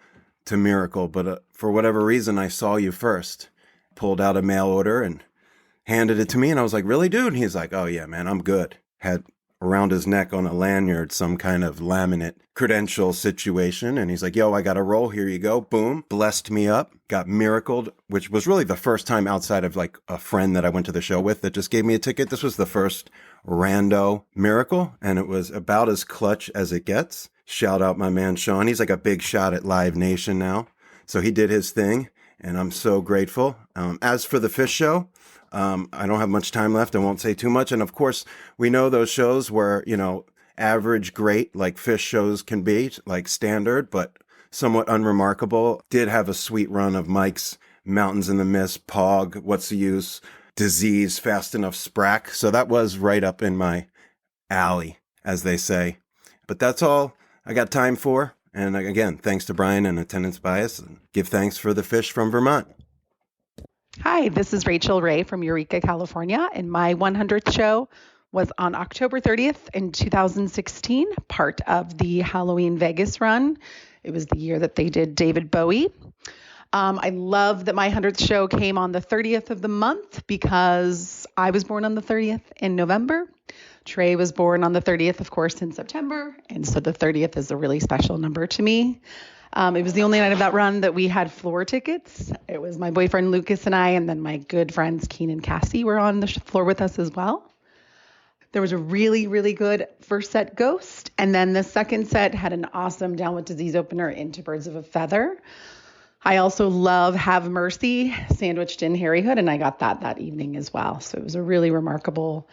Speaker 16: to Miracle, but for whatever reason, I saw you first." Pulled out a mail order and handed it to me. And I was like, "Really, dude?" And he's like, "Oh, yeah, man, I'm good." Had around his neck on a lanyard some kind of laminate credential situation. And he's like, "Yo, I got a roll. Here you go." Boom. Blessed me up. Got miracled, which was really the first time outside of like a friend that I went to the show with that just gave me a ticket. This was the first rando miracle. And it was about as clutch as it gets. Shout out my man, Sean. He's like a big shot at Live Nation now. So he did his thing. And I'm so grateful. As for the Phish show, I don't have much time left. I won't say too much. And of course, we know those shows where, average, great, like Phish shows can be, like standard, but somewhat unremarkable. Did have a sweet run of Mike's Mountains in the Mist, Pog, What's the Use, Disease, Fast Enough, Sprack. So that was right up in my alley, as they say. But that's all I got time for. And again, thanks to Brian and Attendance Bias, and give thanks for the Phish from Vermont.
Speaker 17: Hi, this is Rachel Ray from Eureka, California, and my 100th show was on October 30th in 2016, part of the Halloween Vegas run. It was the year that they did David Bowie. I love that my 100th show came on the 30th of the month because I was born on the 30th in November. Trey was born on the 30th, of course, in September, and so the 30th is a really special number to me. It was the only night of that run that we had floor tickets. It was my boyfriend Lucas and I, and then my good friends Keen and Cassie were on the floor with us as well. There was a really, really good first set, Ghost, and then the second set had an awesome Down with Disease opener into Birds of a Feather. I also love Have Mercy sandwiched in Harry Hood, and I got that evening as well. So it was a really remarkable,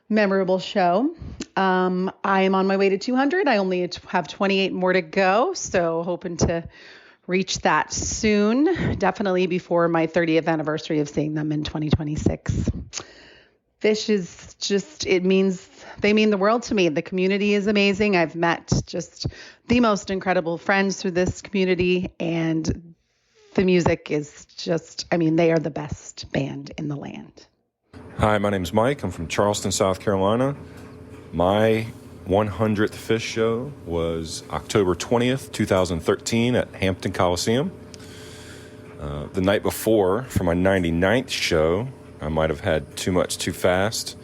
Speaker 17: memorable show. I am on my way to 200. I only have 28 more to go, so hoping to reach that soon, definitely before my 30th anniversary of seeing them in 2026. Phish is just, they mean the world to me. The community is amazing. I've met just the most incredible friends through this community, and the music is just, they are the best band in the land.
Speaker 18: Hi, my name's Mike. I'm from Charleston, South Carolina. My 100th Phish show was October 20th, 2013 at Hampton Coliseum. The night before, for my 99th show, I might have had too much too fast.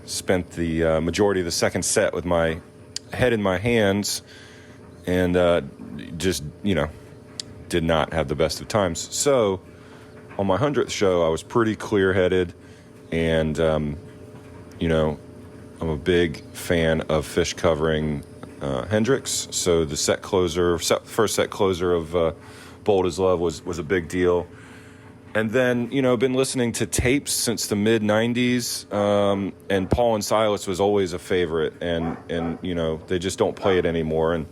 Speaker 18: Spent the majority of the second set with my head in my hands and just, did not have the best of times. So on my 100th show, I was pretty clear-headed. And, I'm a big fan of Phish covering Hendrix. So the first set closer of Bold as Love was a big deal. And then, been listening to tapes since the mid-'90s. And Paul and Silas was always a favorite. And they just don't play it anymore. And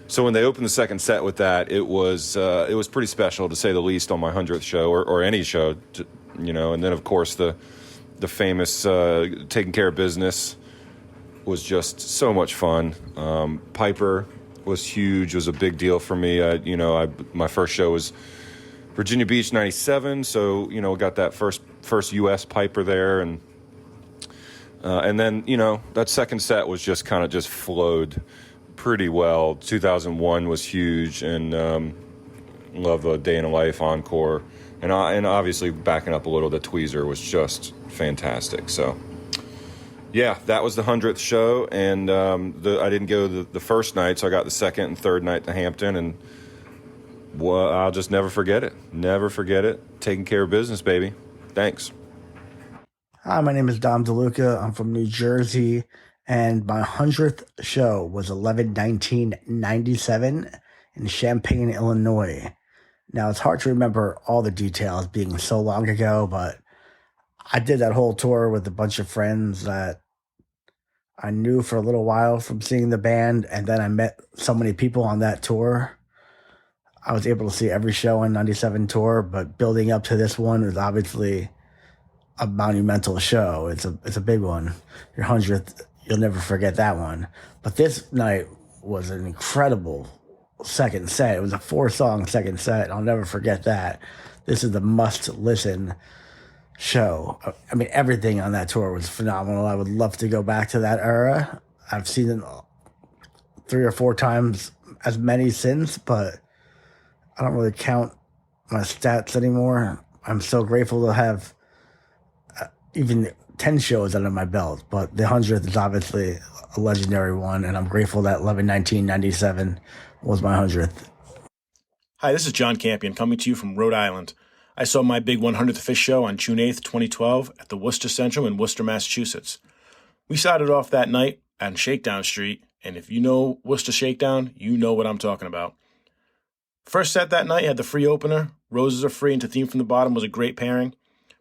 Speaker 18: so when they opened the second set with that, it was pretty special, to say the least, on my 100th show or any show, And then, of course, the famous Taking Care of Business was just so much fun. Piper was huge, was a big deal for me. My first show was Virginia Beach, 97, so, got that first U.S. Piper there. And then, that second set was just kind of just flowed pretty well. 2001 was huge, and love the Day in a Life encore. And obviously, backing up a little, the Tweezer was just fantastic. So, yeah, that was the 100th show. And I didn't go the first night, so I got the second and third night to Hampton. And I'll just never forget it. Never forget it. Taking care of business, baby. Thanks.
Speaker 19: Hi, my name is Dom DeLuca. I'm from New Jersey. And my 100th show was 11/19/97 in Champaign, Illinois. Now, it's hard to remember all the details being so long ago, but I did that whole tour with a bunch of friends that I knew for a little while from seeing the band, and then I met so many people on that tour. I was able to see every show on 97 tour, but building up to this one was obviously a monumental show. It's a big one. Your 100th, you'll never forget that one. But this night was an incredible second set. It was a 4-song second set. I'll never forget that. This is a must-listen show. I mean, everything on that tour was phenomenal. I would love to go back to that era. I've seen it 3 or 4 times, as many since, but I don't really count my stats anymore. I'm so grateful to have even 10 shows under my belt, but the 100th is obviously a legendary one, and I'm grateful that 11/19/97 was my 100th.
Speaker 20: Hi, this is John Campion coming to you from Rhode Island. I saw my big 100th Phish show on June 8th, 2012 at the Worcester Central in Worcester, Massachusetts. We started off that night on Shakedown Street, and if you know Worcester Shakedown, you know what I'm talking about. First set that night had the free opener, Roses Are Free and To Theme from the Bottom was a great pairing,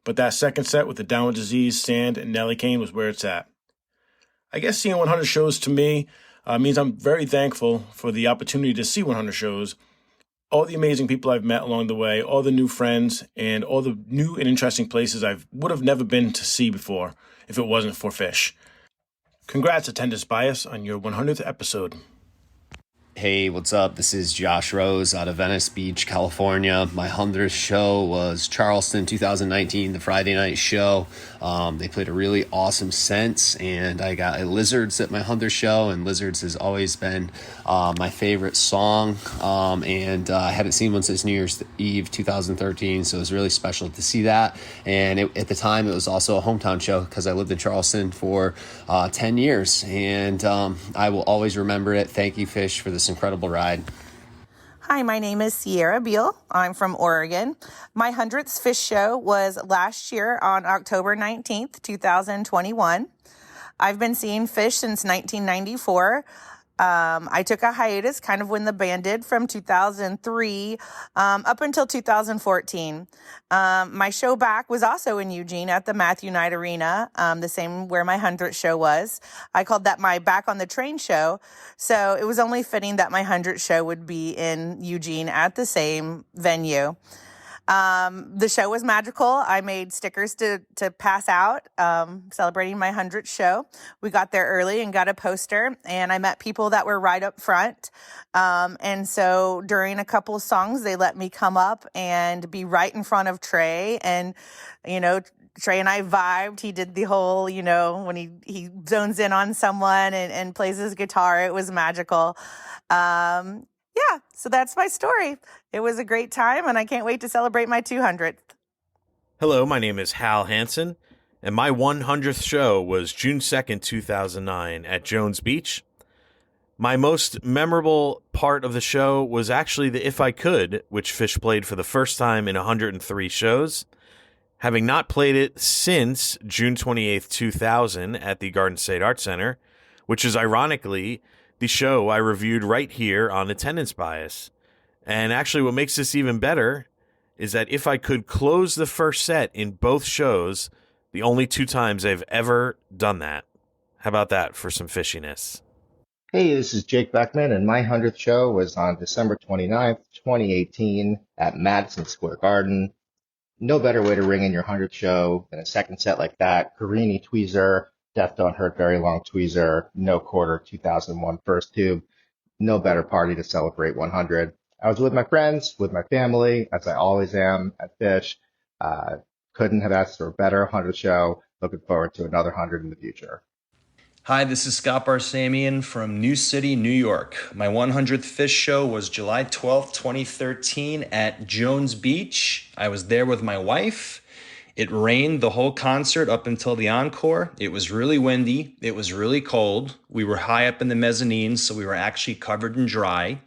Speaker 20: but that second set with the Down with Disease, Sand, and Nelly Kane was where it's at. I guess seeing 100 shows to me means I'm very thankful for the opportunity to see 100 shows, all the amazing people I've met along the way, all the new friends, and all the new and interesting places I would have never been to see before if it wasn't for Phish. Congrats, Attendance Bias, on your 100th episode.
Speaker 21: Hey, what's up? This is Josh Rose out of Venice Beach, California. My 100th show was Charleston 2019, the Friday night show. They played a really awesome Sense, and I got a Lizards at my 100th show, and Lizards has always been my favorite song, and I hadn't seen one since New Year's Eve 2013, so it was really special to see that. And at the time, it was also a hometown show because I lived in Charleston for 10 years, and I will always remember it. Thank you, Phish, for this incredible ride.
Speaker 22: Hi, my name is Sierra Beal. I'm from Oregon. My 100th Phish show was last year on October 19th, 2021. I've been seeing Phish since 1994. I took a hiatus kind of when the band did from 2003 up until 2014. My show back was also in Eugene at the Matthew Knight Arena, the same where my 100th show was. I called that my Back on the Train show. So it was only fitting that my 100th show would be in Eugene at the same venue. The show was magical. I made stickers to pass out, celebrating my 100th show. We got there early and got a poster, and I met people that were right up front. And so during a couple of songs, they let me come up and be right in front of Trey. And, you know, Trey and I vibed. He did the whole, you know, when he zones in on someone and plays his guitar. It was magical. Yeah, so that's my story. It was a great time, and I can't wait to celebrate my 200th.
Speaker 23: Hello, my name is Hal Hansen, and my 100th show was June 2nd, 2009 at Jones Beach. My most memorable part of the show was actually the If I Could, which Phish played for the first time in 103 shows. Having not played it since June 28th, 2000 at the Garden State Arts Center, which is ironically the show I reviewed right here on Attendance Bias. And actually what makes this even better is that If I Could close the first set in both shows, the only 2 times I've ever done that. How about that for some fishiness?
Speaker 24: Hey, this is Jake Beckman, and my 100th show was on December 29th, 2018 at Madison Square Garden. No better way to ring in your 100th show than a second set like that. Carini tweezer, Death Don't Hurt Very Long tweezer, no quarter 2001 first tube. No better party to celebrate 100. I was with my friends, with my family, as I always am at Phish. Couldn't have asked for a better 100th show. Looking forward to another 100 in the future.
Speaker 25: Hi, this is Scott Barsamian from New City, New York. My 100th Phish show was July 12th, 2013 at Jones Beach. I was there with my wife. It rained the whole concert up until the encore. It was really windy. It was really cold. We were high up in the mezzanine, so we were actually covered in dry.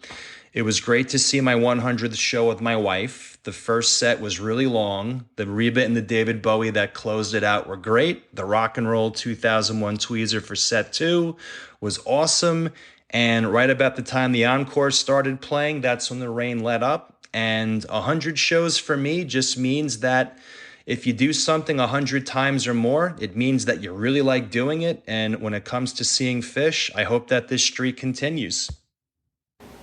Speaker 25: It was great to see my 100th show with my wife. The first set was really long. The Reba and the David Bowie that closed it out were great. The Rock and Roll 2001 tweezer for set 2 was awesome. And right about the time the encore started playing, that's when the rain let up. And 100 shows for me just means that if you do something 100 times or more, it means that you really like doing it. And when it comes to seeing Phish, I hope that this streak continues.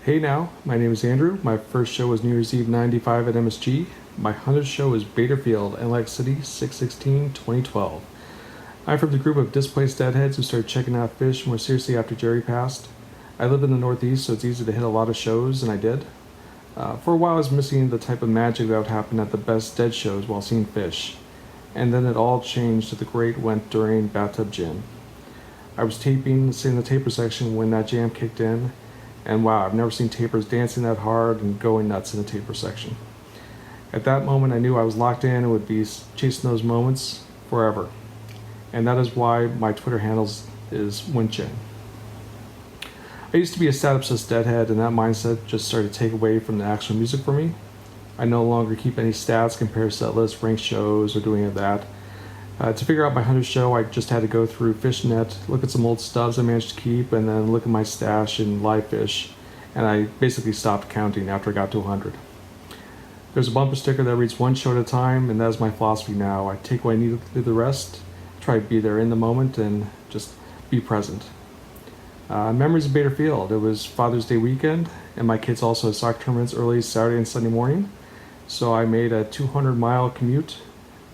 Speaker 26: Hey now, my name is Andrew. My first show was New Year's Eve 95 at MSG.
Speaker 1: My 100th show is Baderfield, Atlantic City, 6/16/2012. I'm from the group of displaced deadheads who started checking out Phish more seriously after Jerry passed. I live in the Northeast, so it's easy to hit a lot of shows, and I did. For a while, I was missing the type of magic that would happen at the best dead shows while seeing Phish. And then it all changed to the great went during Bathtub Gin. I was taping, sitting in the taper section when that jam kicked in, and wow, I've never seen tapers dancing that hard and going nuts in the taper section. At that moment, I knew I was locked in and would be chasing those moments forever. And that is why my Twitter handle is Winchin. I used to be a stat-obsessed deadhead, and that mindset just started to take away from the actual music for me. I no longer keep any stats, compare set lists, rank shows, or do any of that. To figure out my 100th show, I just had to go through Phishnet, look at some old stubs I managed to keep, and then look at my stash in Live Phish, and I basically stopped counting after I got to 100. There's a bumper sticker that reads one show at a time, and that is my philosophy now. I take what I need to do the rest, try to be there in the moment, and just be present. Memories of Baderfield. It was Father's Day weekend, and my kids also had soccer tournaments early Saturday and Sunday morning, so I made a 200-mile commute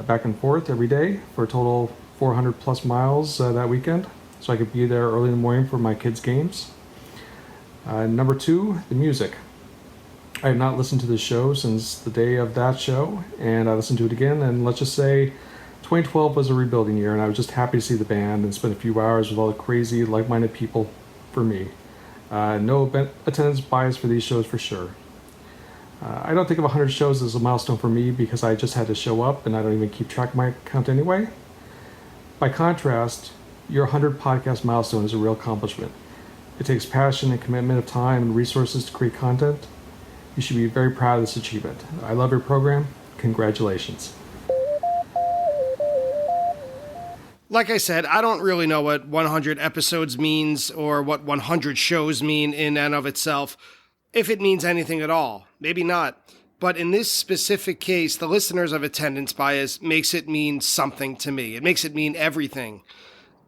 Speaker 1: back and forth every day for a total 400 plus miles that weekend, so I could be there early in the morning for my kids' games. Number 2, the music. I have not listened to the show since the day of that show, and I listened to it again, and let's just say 2012 was a rebuilding year, and I was just happy to see the band and spend a few hours with all the crazy, like-minded people for me. No attendance bias for these shows for sure. I don't think of 100 shows as a milestone for me because I just had to show up and I don't even keep track of my count anyway. By contrast, your 100 podcast milestone is a real accomplishment. It takes passion and commitment of time and resources to create content. You should be very proud of this achievement. I love your program. Congratulations.
Speaker 2: Like I said, I don't really know what 100 episodes means or what 100 shows mean in and of itself. If it means anything at all, maybe not. But in this specific case, the listeners of Attendance Bias makes it mean something to me. It makes it mean everything.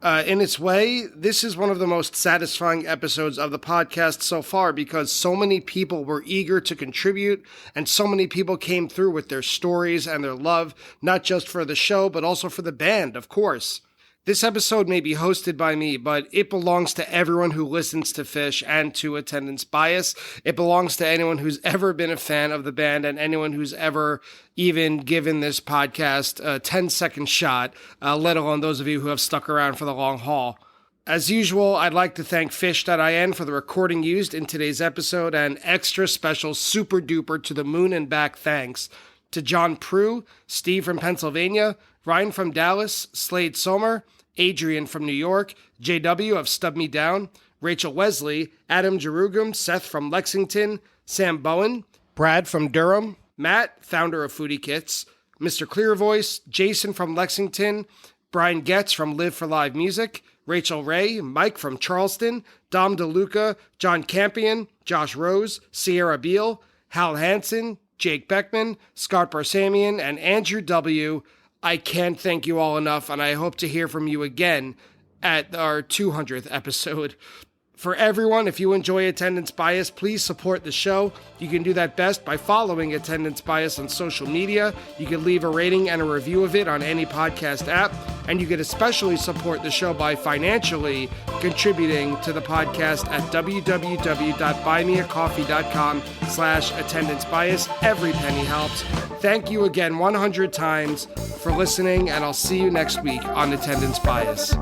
Speaker 2: In its way, this is one of the most satisfying episodes of the podcast so far because so many people were eager to contribute and so many people came through with their stories and their love, not just for the show, but also for the band, of course. This episode may be hosted by me, but it belongs to everyone who listens to Phish and to Attendance Bias. It belongs to anyone who's ever been a fan of the band and anyone who's ever even given this podcast a 10-second shot, let alone those of you who have stuck around for the long haul. As usual, I'd like to thank Phish.in for the recording used in today's episode, and extra special super duper to the moon and back thanks to John Prue, Steve from Pennsylvania, Ryan from Dallas, Slade Sommer, Adrian from New York, JW of Stub Me Down, Rachel Wesley, Adam Jerugum, Seth from Lexington, Sam Bowen, Brad from Durham, Matt, founder of Foodie Kits, Mr. Clear Voice, Jason from Lexington, Brian Getz from Live for Live Music, Rachel Ray, Mike from Charleston, Dom DeLuca, John Campion, Josh Rose, Sierra Beal, Hal Hansen, Jake Beckman, Scott Barsamian, and Andrew W. I can't thank you all enough, and I hope to hear from you again at our 200th episode. For everyone, if you enjoy Attendance Bias, please support the show. You can do that best by following Attendance Bias on social media. You can leave a rating and a review of it on any podcast app. And you can especially support the show by financially contributing to the podcast at www.buymeacoffee.com/attendancebias. Every penny helps. Thank you again 100 times for listening, and I'll see you next week on Attendance Bias.